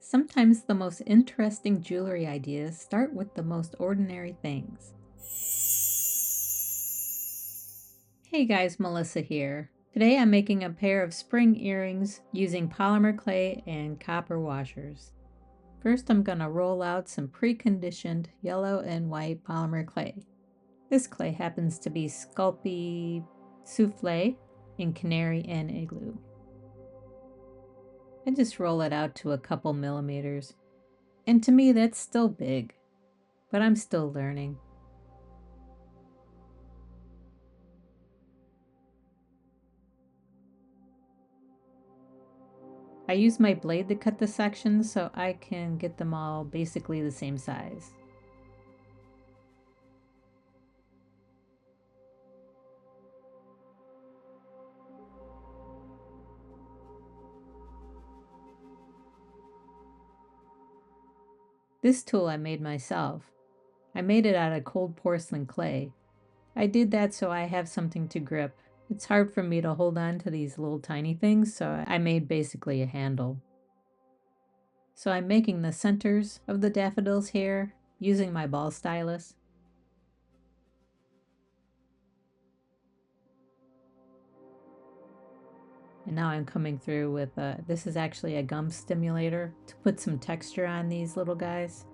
Sometimes the most interesting jewelry ideas start with the most ordinary things. Hey guys, Melissa here. Today I'm making a pair of spring earrings using polymer clay and copper washers. First I'm going to roll out some pre-conditioned yellow and white polymer clay. This clay happens to be Sculpted Souffle in Canary and Igloo. I just roll it out to a couple millimeters. And to me that's still big, but I'm still learning. I use my blade to cut the sections so I can get them all basically the same size. This tool I made myself. I made it out of cold porcelain clay. I did that so I have something to grip. It's hard for me to hold on to these little tiny things, so I made basically a handle. So I'm making the centers of the daffodils here using my ball stylus. And now I'm coming through with, this is actually a gum stimulator to put some texture on these little guys.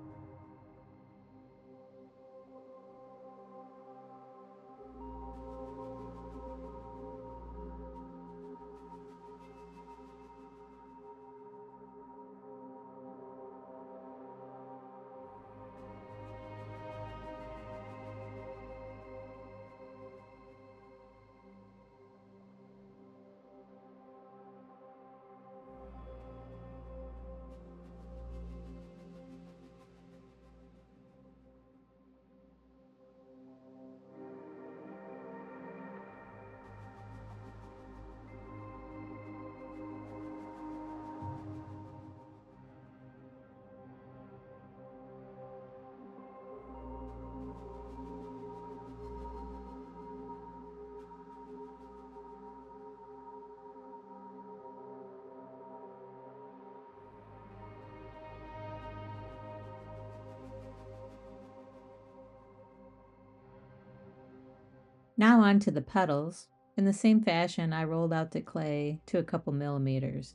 Now on to the petals. In the same fashion, I rolled out the clay to a couple millimeters.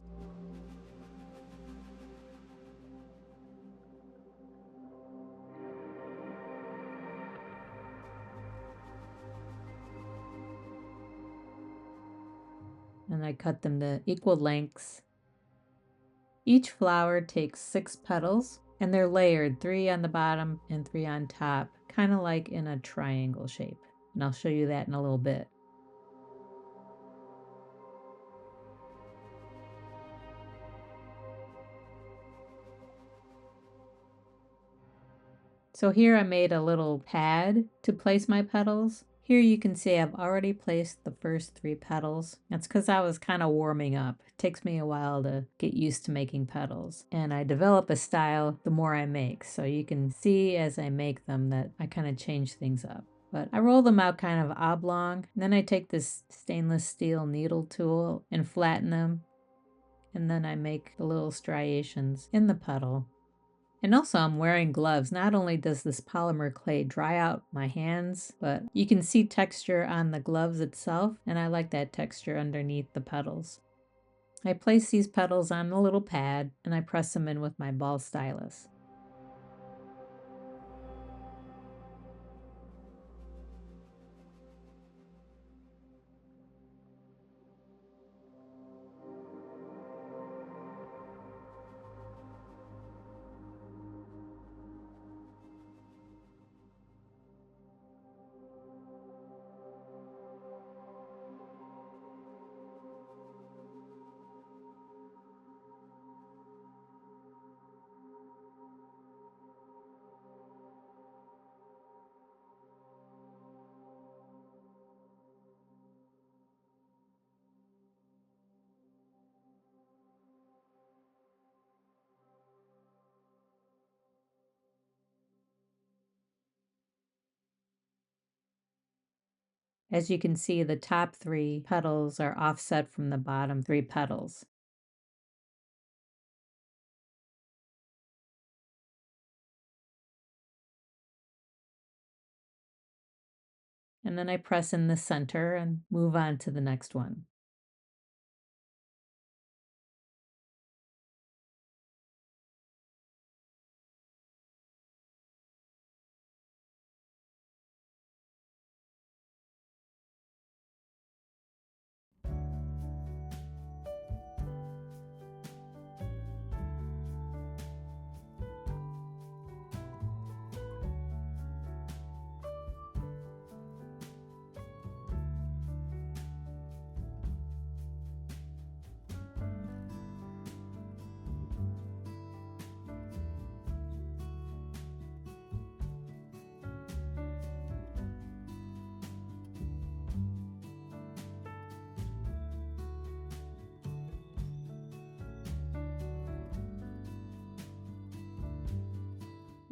And I cut them to equal lengths. Each flower takes 6 petals, and they're layered, 3 on the bottom and 3 on top, kind of like in a triangle shape. And I'll show you that in a little bit. So here I made a little pad to place my petals. Here you can see I've already placed the first 3 petals. That's because I was kind of warming up. It takes me a while to get used to making petals. And I develop a style the more I make. So you can see as I make them that I kind of change things up. But I roll them out kind of oblong. And then I take this stainless steel needle tool and flatten them. And then I make the little striations in the petal. And also I'm wearing gloves. Not only does this polymer clay dry out my hands, but you can see texture on the gloves itself, and I like that texture underneath the petals. I place these petals on a little pad and I press them in with my ball stylus. As you can see, the top 3 petals are offset from the bottom 3 petals. And then I press in the center and move on to the next one.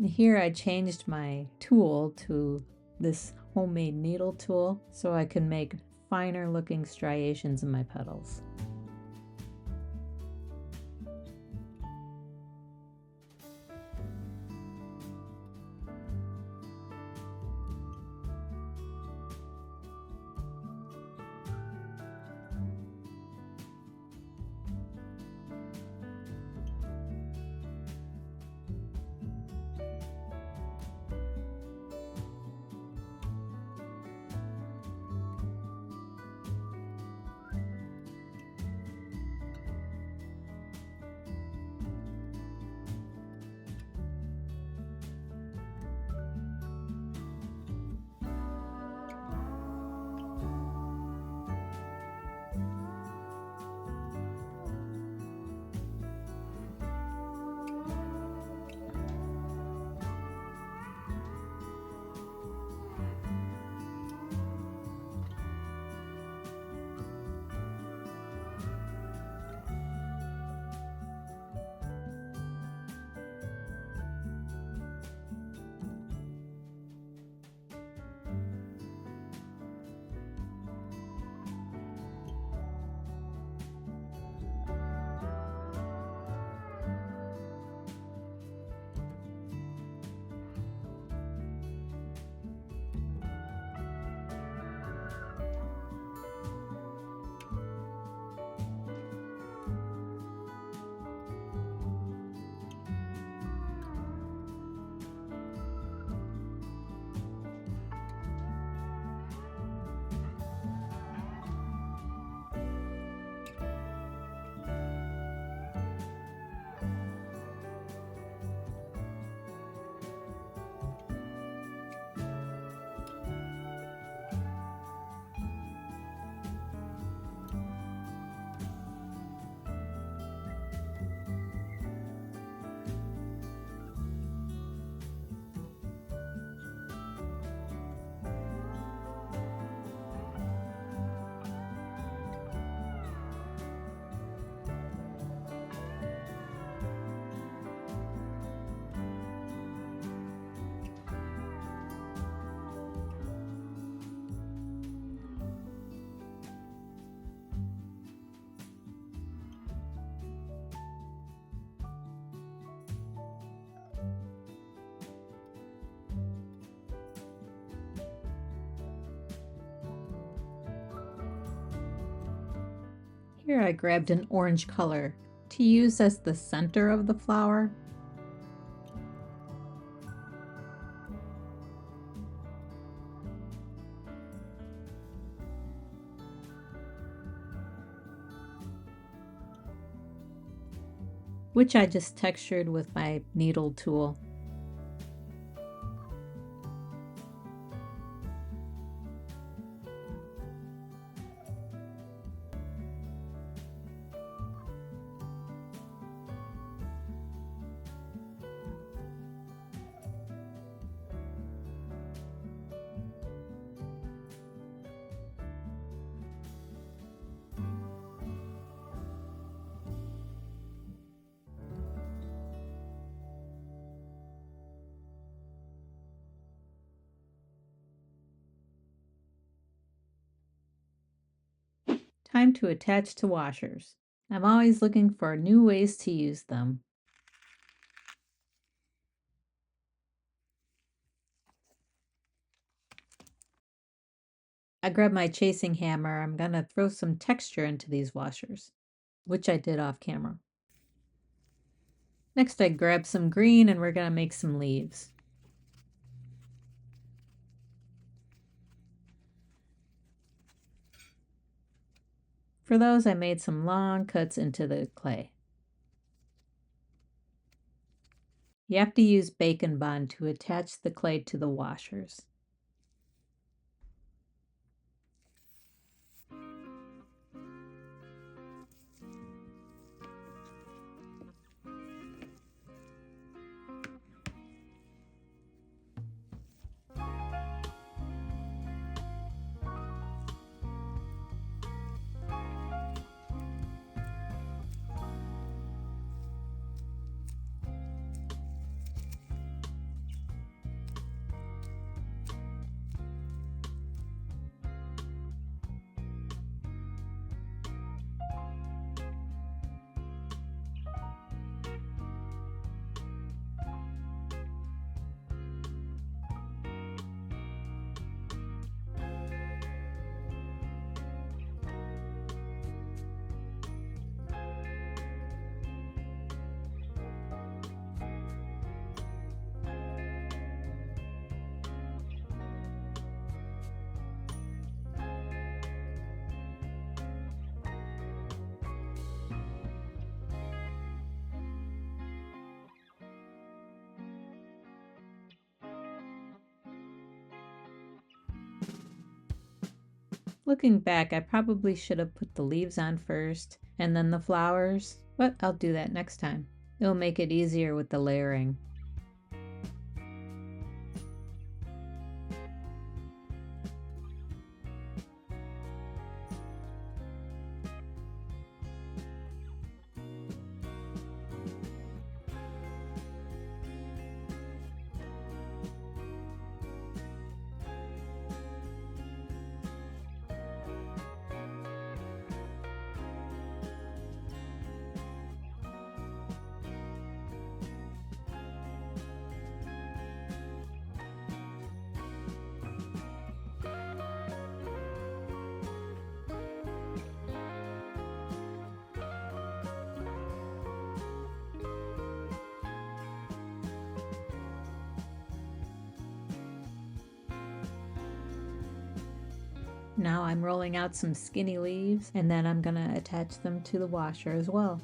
Here I changed my tool to this homemade needle tool so I can make finer looking striations in my petals. Here I grabbed an orange color to use as the center of the flower. Which I just textured with my needle tool. Time to attach to washers. I'm always looking for new ways to use them. I grab my chasing hammer. I'm gonna throw some texture into these washers, which I did off camera. Next, I grab some green and we're gonna make some leaves. For those, I made some long cuts into the clay. You have to use bacon bond to attach the clay to the washers. Looking back, I probably should have put the leaves on first and then the flowers, but I'll do that next time. It'll make it easier with the layering. Now I'm rolling out some skinny leaves and then I'm gonna attach them to the washer as well.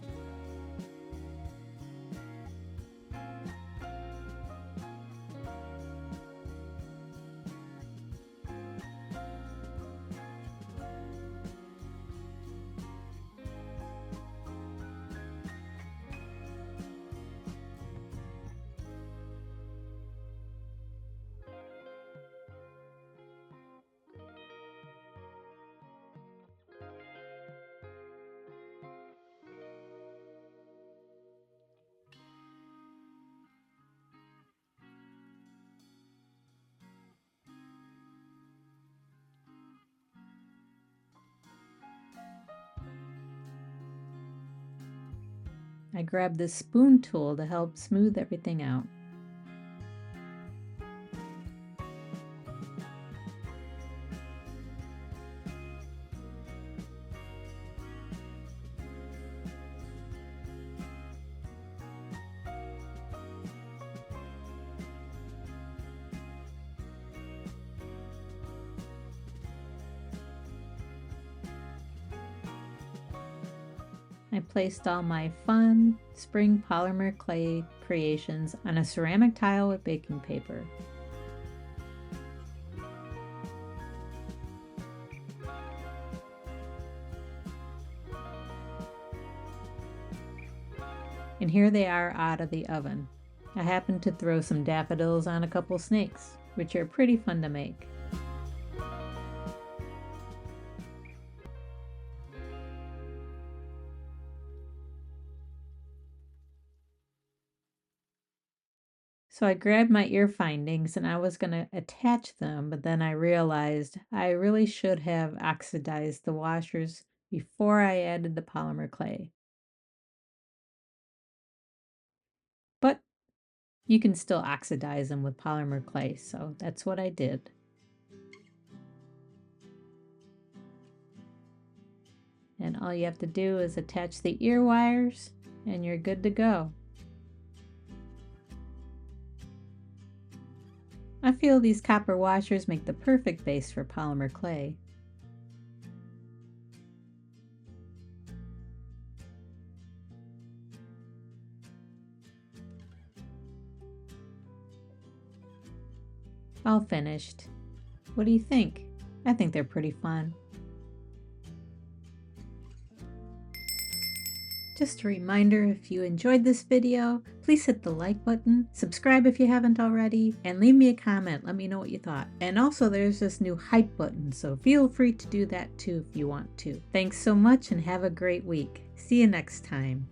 I grabbed this spoon tool to help smooth everything out. I placed all my fun spring polymer clay creations on a ceramic tile with baking paper. And here they are out of the oven. I happened to throw some daffodils on a couple snakes, which are pretty fun to make. So I grabbed my ear findings and I was going to attach them, but then I realized I really should have oxidized the washers before I added the polymer clay. But you can still oxidize them with polymer clay, so that's what I did. all you have to do is attach the ear wires and you're good to go. I feel these copper washers make the perfect base for polymer clay. All finished. What do you think? I think they're pretty fun. Just a reminder, if you enjoyed this video, please hit the like button, subscribe if you haven't already, and leave me a comment. Let me know what you thought. And also there's this new hype button, so feel free to do that too if you want to. Thanks so much and have a great week. See you next time.